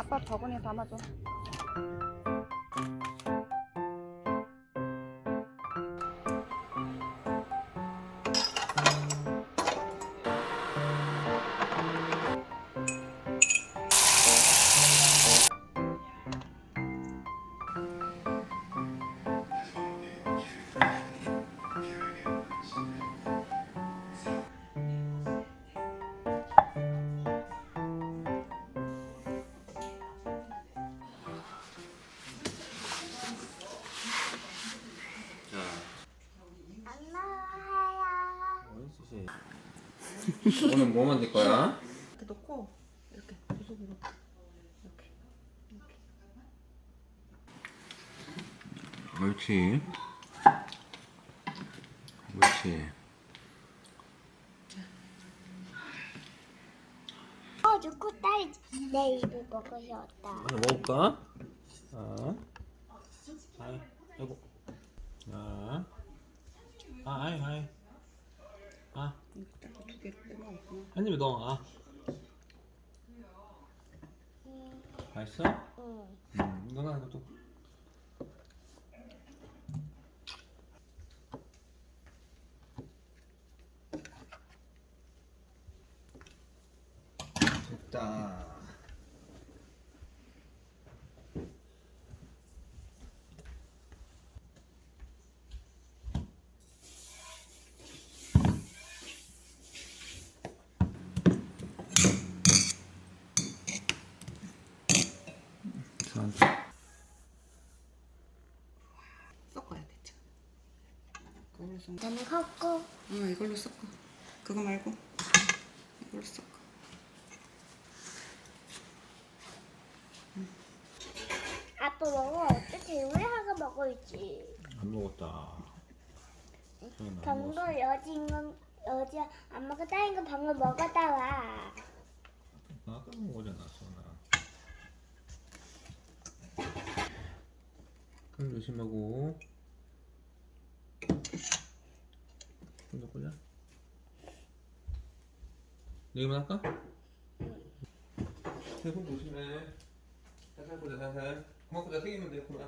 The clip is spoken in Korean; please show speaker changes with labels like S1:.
S1: 아빠 저번에 담아줘.
S2: 오늘 뭐 만들 거야?
S1: 이렇게 넣고 이렇게 두 손으로 이렇게.
S2: 옳지. 옳지.
S3: 누구 딸 내 입을 먹으셨다.
S2: 하나 먹을까? 아이고. 아이.
S1: 두 개를 빼먹었구나.
S2: 한 입에 넣어. 맛있어?
S3: 응.
S2: 너나 이것도. 됐다.
S1: 섞어야 되죠. 그걸로 좀.
S3: 너무 컸고.
S1: 이걸로 섞어. 그거 말고 이걸로 섞어.
S3: 아빠 먹어. 어떻게 우리 하고 먹어야지.
S2: 안 먹었다.
S3: 방금 여지 엄마가 따인 거 방금 먹었다 와.
S2: 아까 먹은 거잖아, 소나. 손 조심하고. 손 넣고자. 여기만 할까? 손 조심해. 살살 보자, 살살. 고맙다, 튀기면 돼, 고마.